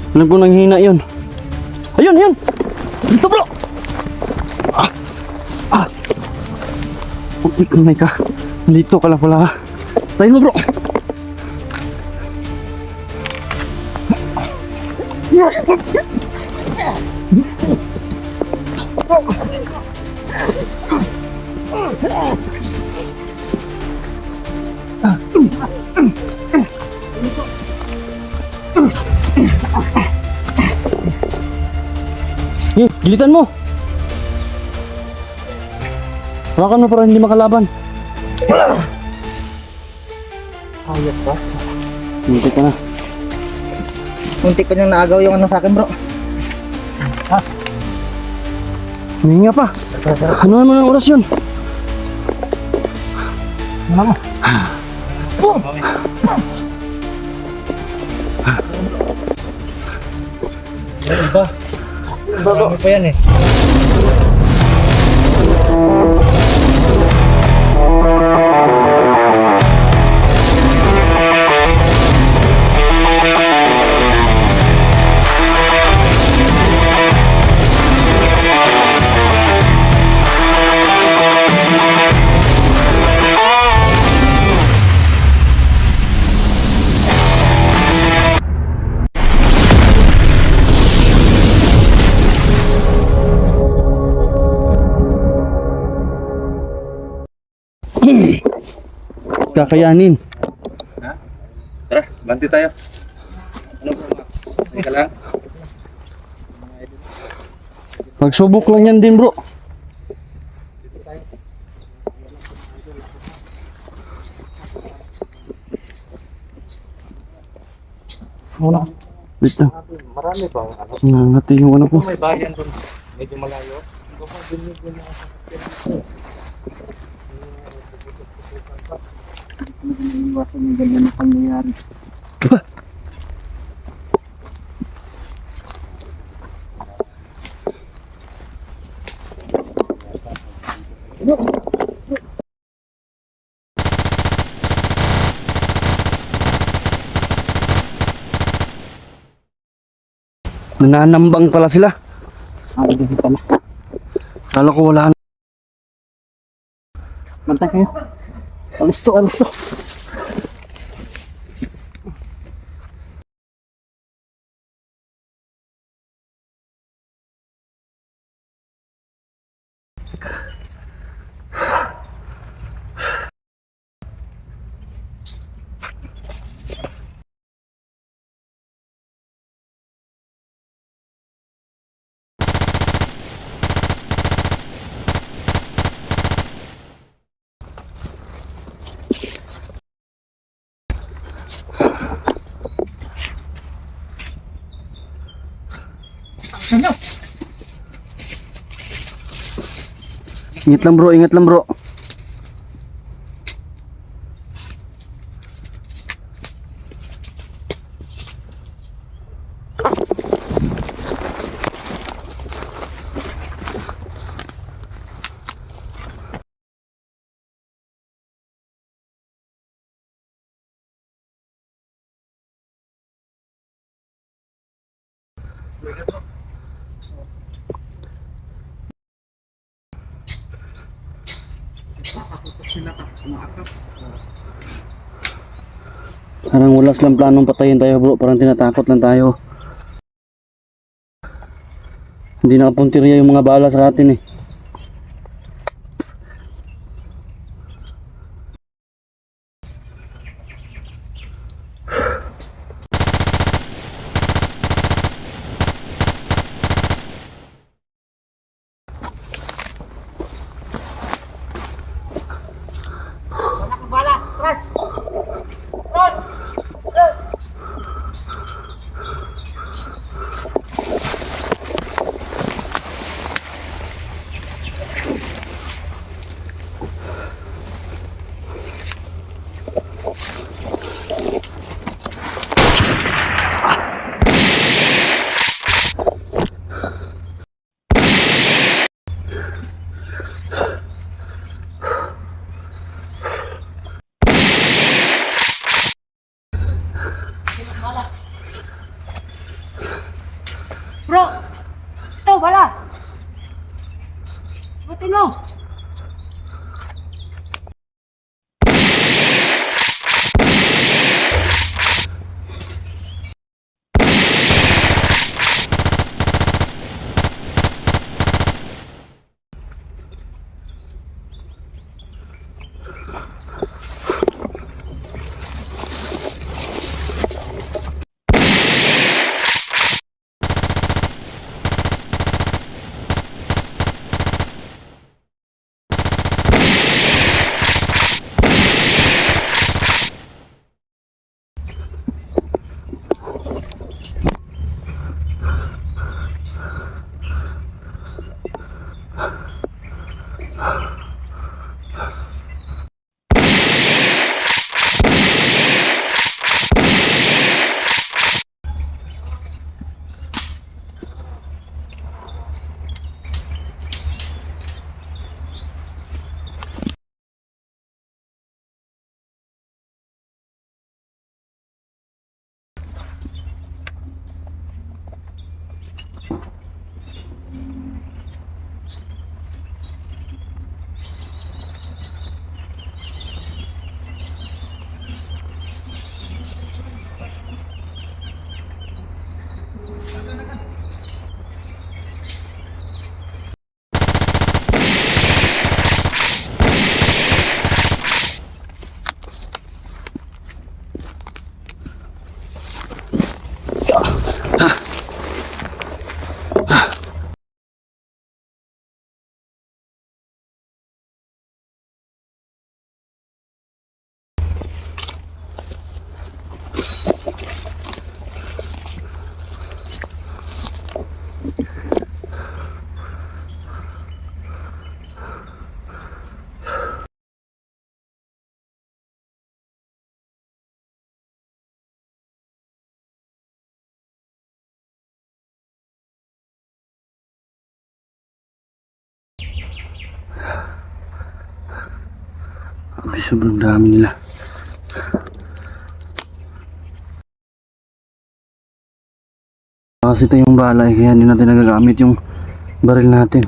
Alam ko nang hina yun. Ayun, ayun! Dito bro! Oh my God. Dito ka lang pala. Tayo mo bro! Gilitan mo! Hawakan mo para hindi makalaban. Ayos ba? Muntik ka na. Muntik pa niyang naagaw yung ano sa akin bro. Huminga pa. Ano naman ang oras yun? Ano? Iba. Marami pa yan eh. Kakayanin. Tara, banti tayo. Ano po ma? Hindi ka lang? Magsubok lang yan din bro. Muna. Dito. Marami pa ano. Nangati yung ano ko. May bayan doon. Medyo malayo. Iwasan yung ganyan na pangyayari. Nananambang pala sila. Ay, hindi pala. Kala ko wala na. Mantay kayo. Alisto, alisto. Ingat lang bro, ingat lang bro. Parang wala silang planong patayin tayo bro, parang tinatakot lang tayo. Hindi nakapuntirya yung mga bala sa atin eh. Bro! Ito, bala! Buti mo! Ay, sobrang dami nila. Kasi ito yung balay, kaya hindi natin nagagamit yung baril natin.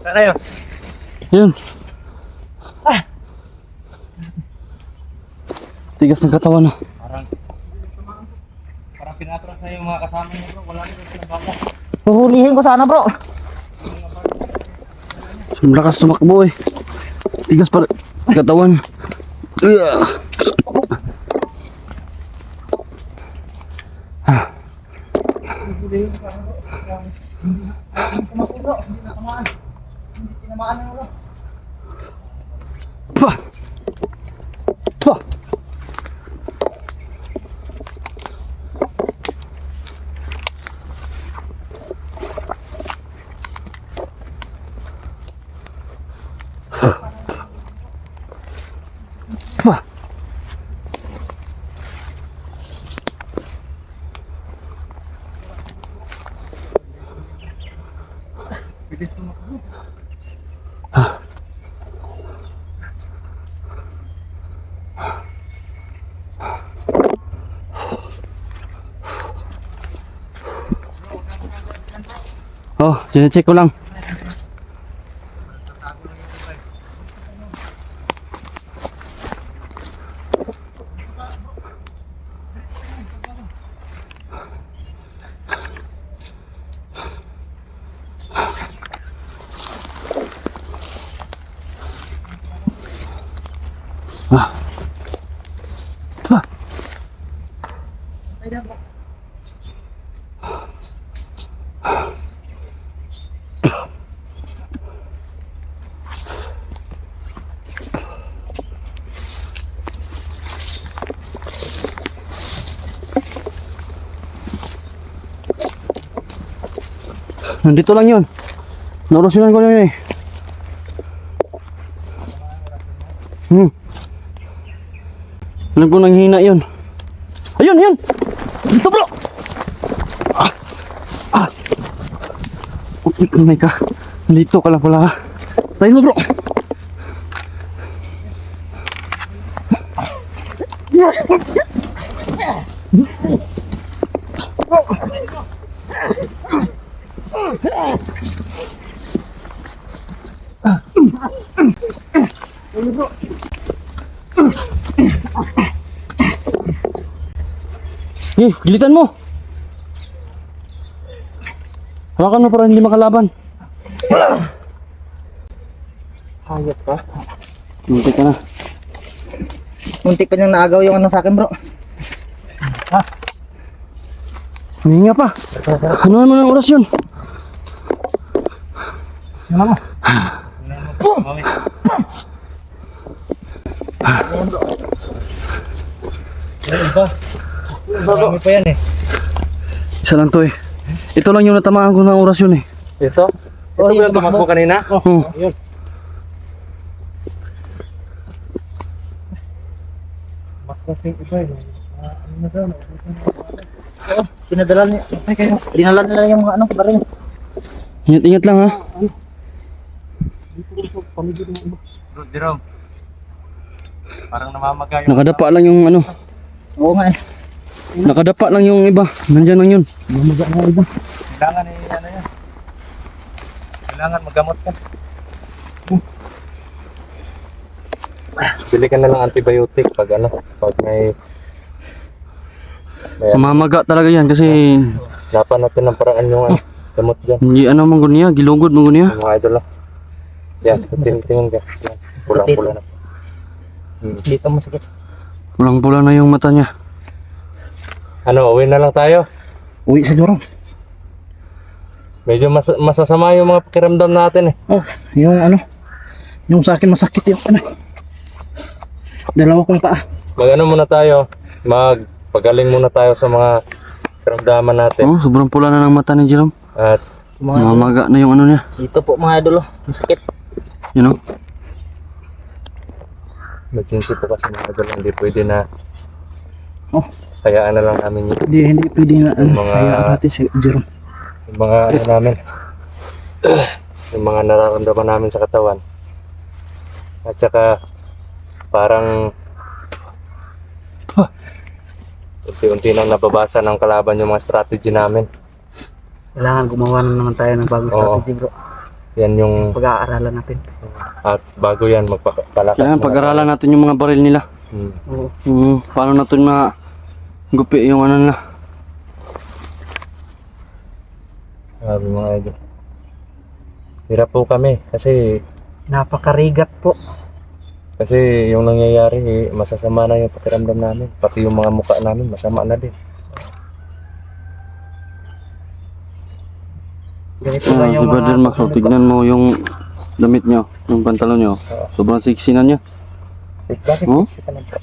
Saan kayo? Yun. Tigas ng katawan na. Parang pinatras na yung mga kasama niyo bro. Wala nyo silang bako. Huhulihin ko sana bro. Malakas tumakbo eh. Tigas pa katawan. Pah! Pah! Oh, check ko lang. Ah. Ah. Nandito lang yun. Naorasyonan ko yun eh. Alam ko nanghina yun. Ayun, ayun! Dito bro! Okay, kamay ka. Nandito ka lang pala. Tayo mo bro! Gilitan mo. Hawakan mo para hindi makalaban. Hayop ka. Muntik ka na. Muntik pa niyang naagaw yung ano sa akin bro. Huminga pa. Ano naman ang oras yun? Sino mo? Marami pa yan eh. Isa lang to eh. Ito lang yung natamaan ko ng oras yun eh. Ito? Ito ba yung tumakbo kanina? Oh. Yun. Mas kasing iba eh. Ano na daw? Pinadala niya. Ay kayo. Dinala nila yung mga ano, baril. Ingat lang ha. Bro, Jerome. Parang namamaga yung... Nakadapa lang yung ano. Oo nga eh. Nakadapa lang yung iba. Nandyan lang yun. Mamaga nga iba. Kailangan eh, ano yan. Kailangan magamot ka. Bili ka na lang antibiotic pag ano, pag may Mamaga talaga yan kasi lapan natin ng paraan yung ano, gamot dyan. hindi ano manggon niya. Gilugod manggon niya. Yung mga idol lang. Yan, tingin ka. Yan, pulang-pula na. Dito masakit. Pulang-pula na yung mata niya. Ano, uwi na lang tayo. Uwi siguro. Medyo masasama yung mga pakiramdam natin eh. Oh, yung ano. Yung sa akin masakit yung ano. Dalawa kong paa. Mag-ano muna tayo. Magpagaling muna tayo sa mga pakiramdaman natin. Oh, sobrang pula na ng mata ni Jerome. At Mamaga na yung ano niya. Dito po mga idol, oh. Masakit. You know? emergency po kasi mga idol. Hindi pwede na Oh. hayaan na lang namin yun. Hindi pwede na ano. Yung mga- Hayaan natin si Jerome. Yung mga ano namin. Yung mga nararamdaman namin sa katawan. At saka parang unti-unti nang nababasa ng kalaban yung mga strategy namin. Kailangan gumawa na naman tayo ng bagong Oo. strategy bro. Yan yung Pag-aaralan natin. at bago yan magpapalakas. Kailangan muna pag-aralan natin yung mga baril nila. tayo. Oo. Paano natin gupi yung ano nila. Sabi mga idol. Hirap po kami kasi Napakarigat po. yung nangyayari masasama na yung pakiramdam namin. Pati yung mga mukha namin masama na din. Ganito Ah, si Brother Max, so, tignan mo yung damit nyo, yung pantalon nyo. Sobrang sexy na niya. Bakit Oh? sexy ka na po?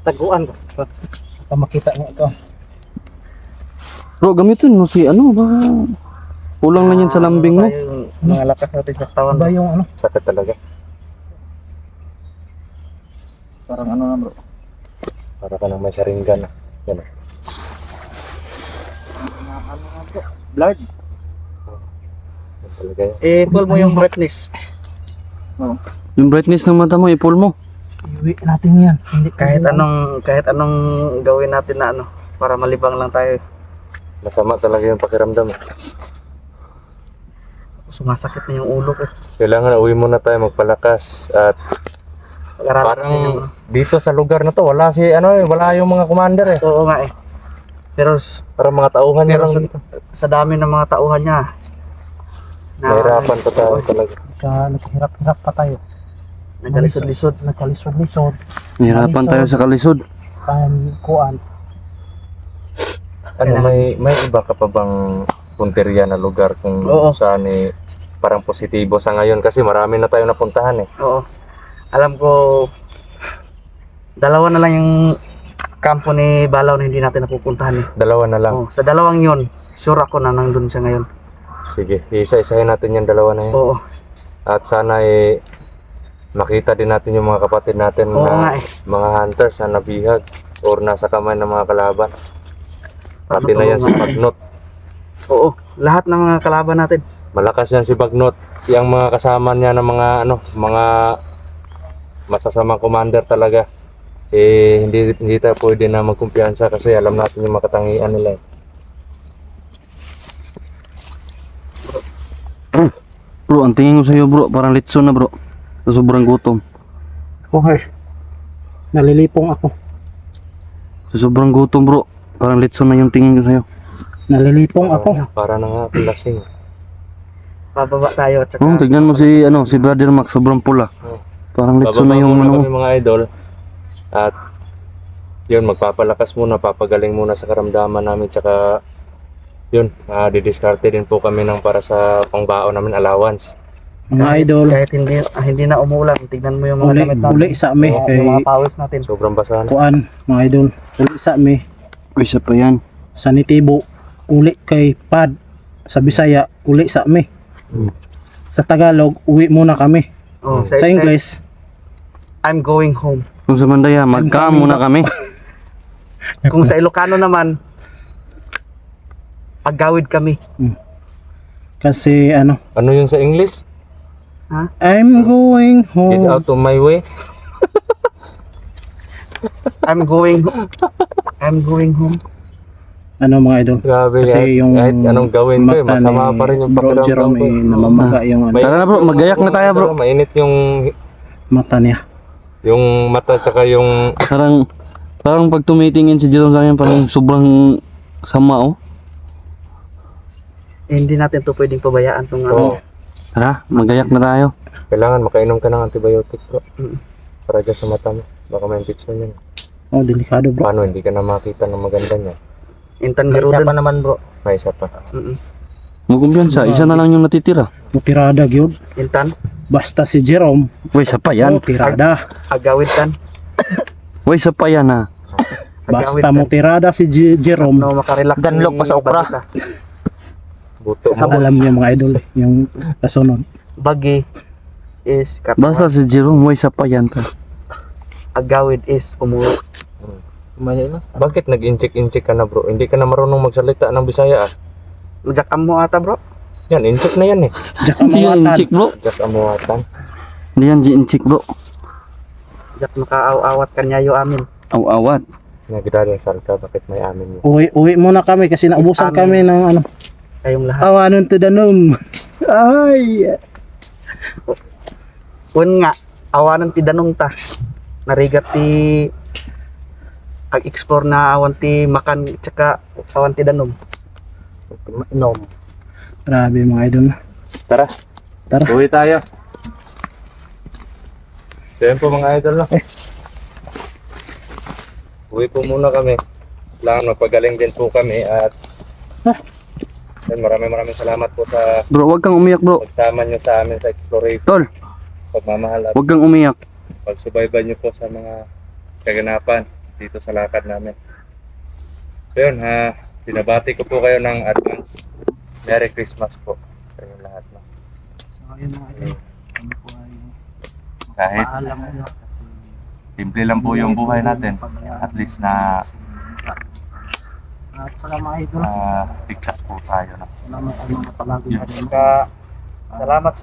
Taguan ko. Baka makita niyo ito. Bro, gamitin mo si ano ba? Kulang na yan sa lambing mo. Yung mga lakas natin sa katawan. Ba yung ano? Sakit talaga. Parang ano na bro. Para ka nang may saringgan. Yan. Ano na bro? Blood. Yan talaga yan. Pull mo yung brightness. Yung brightness ng mata mo, i-pull mo. Iwi natin yan. Hindi kahit anong gawin natin na ano para malibang lang tayo. Masama talaga yung pakiramdam. Sumasakit na yung ulo ko. Kailangan uwi muna tayo magpalakas at parang dito sa lugar na to wala wala yung mga commander eh. Oo nga eh. Pero Parang mga tauhan niya Pero lang dito. sa dami ng mga tauhan niya. Nahirapan pa tayo talaga. Naghirap-hirap pa tayo. Nagkalisod-lisod. Nagkalisod-lisod. Nahirapan tayo sa kalisod. Kuan. May iba ka pa bang punteriya na lugar kung Oo. saan parang positibo sa ngayon kasi marami na tayo napuntahan eh. Oo. Alam ko, dalawa na lang yung kampo ni Balaw na hindi natin napupuntahan eh. Dalawa na lang. Oo, sa dalawang yun, sure ako na nandun siya ngayon. Sige, isa-isahin natin yung dalawa na yan. Oo. At sana makita din natin yung mga kapatid natin Oo nga na eh. mga hunters na nabihag or nasa kamay ng mga kalaban. Pati na yan si Bagnot. Oo, lahat ng mga kalaban natin. Malakas yan si Bagnot. Yung mga kasama niya ng mga masasamang commander talaga. Hindi tayo pwede na magkumpiyansa kasi alam natin yung makatangian nila. Bro, ang tingin ko sa'yo bro, parang litson na bro. Sa sobrang gutom. Okay. Nalilipong ako. Sa sobrang gutom bro, parang litson na yung tingin ko sa'yo. Nalilipong Para na nga akong lasing. Bababa tayo at saka... Tignan mo si Brother Max, sobrang pula. Parang litson na Bababa yung muna kami mga idol. At yun, magpapalakas muna, papagaling muna sa karamdaman namin. Tsaka yun, didiskarte din po kami ng para sa pangbaon namin allowance. Mga idol, Kahit hindi na umulan, tignan mo yung mga damit natin. uli sa me Oo, kay yung mga pawis natin. Sobrang basa na. kuan, mga idol, uli sa me Uy, isa pa yan. sa Nitibo, uli kay Pad, sa Bisaya, uli sa me. Sa Tagalog, uwi muna kami. Oh, Sa English, I'm going home. Kung sa Mandaya, magka muna kami. Kung sa Ilocano naman, paggawid kami. kasi ano, Ano yung sa English? I'm going Get home. out of my way. I'm going home. Ano mga idol? Grabe Kasi yung kahit anong gawin ko mata masama ni pa rin yung Bro pakiramdam Jerome ko. namamaga yung ano, Tara na bro, magayak na tayo bro. Mainit mata niya. yung mata tsaka yung Parang pag tumitingin si Jerome sa akin, parang sobrang sama oh. Hindi natin to pwedeng pabayaan tong Oo. Tara, magayak na tayo. Kailangan makainom ka ng antibiotic bro. Mm. Para dyan sa mata mo. Baka may infection yan. Oh, delikado bro. Paano hindi ka na makita ng maganda niya? Intan Garudan. naman bro. May isa pa. Magkumpiyansa, isa na lang yung natitira. Mutirada gyud. Intan, Basta si Jerome, Uy, isa pa yan. mutirada. agawid tan. Uy, isa pa yan ha. Basta mutirada si Jerome. No, makarelax. Danlok pa sa okra. Buto mo. Alam niyo mga idol yung kasunod. Bagi is Basta si Jerome, uy, isa pa yan ka. agawid is umuwi. Bakit nag-incheck ka na bro? Hindi ka na marunong magsalita ng Bisaya ah. Majakam mo ata bro. Yan, incheck na yan eh. Diyak Hindi yan mawatan. inchik bro. Just amuatan. Hindi yan inchik bro. Jak makaaw-awat kanyayo amin. Awat. Nagdadasal ka, bakit may amin yun? Uwi muna kami kasi naubusan Amin. kami ng ano. Kayong lahat. Awanon to danom. Ay. Un nga, awanan ti danong ta. Narigat ti ag-explore na awan ti makan tsaka awan ti danom. Inom. Grabe mga idol. Tara. Tara. Uwi tayo. So yun po mga idol no? Uwi po muna kami. Kailangan magpagaling din po kami at yan, maraming salamat po sa Bro, wag kang umiyak bro. pagsama nyo sa amin sa exploration. Tol, Pagmamahal at wag kang umiyak. pagsubaybay nyo po sa mga kaganapan dito sa lakad namin. So yun, binabati ko po kayo ng advance Merry Christmas po sa inyo lahat. No? Kahit simple lang po yung buhay natin, at least na At saka mga idol, ligtas po tayo. No? salamat sa mga palagi na rin. Salamat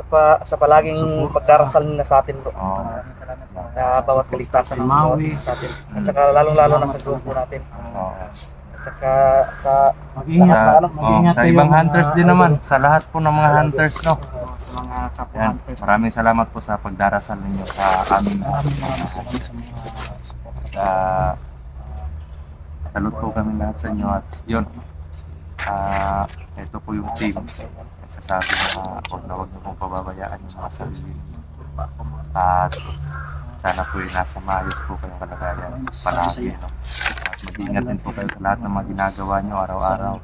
sa palaging pagdarasal nila sa atin bro. Oo. Sa bawat kaligtasan ng bawat Maui. isa sa atin. At saka lalong-lalo na sa grupo natin. Oo. tsaka sa Sa, mag-ingat sa kayo, ibang mga hunters din naman, sa lahat po ng mga hunters, no? sa mga kapwa Yan. hunters. Maraming salamat po sa pagdarasal ninyo sa amin. Maraming salamat sa mga support. Salute po kami lahat sa inyo at yun. Ito po yung team. Sasabi na huwag niyo pong pababayaan yung mga sarili niyo. At sana po yung nasa maayos po kayong kalagayan palagi. No? At mag-ingat din po kayo sa lahat ng mga ginagawa nyo araw-araw.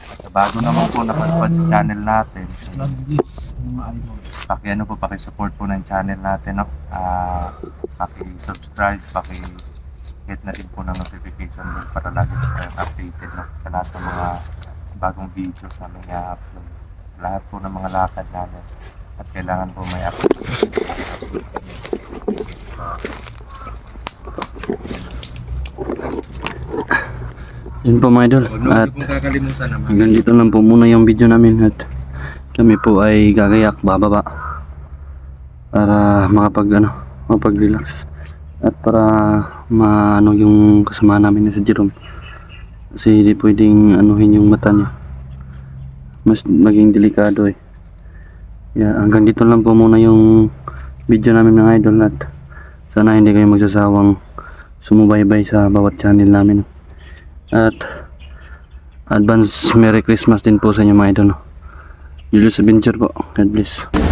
At bago naman po napadpad sa channel natin, God bless mga idol. paki-ano po, paki-support po ng channel natin, no? Paki-subscribe, paki-hit na din po ng notification bell para lagi po kayong updated, no? Sa lahat ng mga bagong videos na may upload. Sa lahat po ng mga lakad namin. At kailangan po may upload. Yun po mga idol. At Huwag kakalimutan naman. hanggang dito lang po muna yung video namin at kami po ay gagayak bababa para makapag-relax at para maano yung kasama namin na si Jerome kasi hindi pwedeng anuhin yung mata niya, mas maging delikado eh. Hanggang dito lang po muna yung video namin mga idol at sana hindi kayo magsasawang sumubaybay sa bawat channel namin at advance Merry Christmas din po sa inyo mga idol. Julius Adventure po. God bless.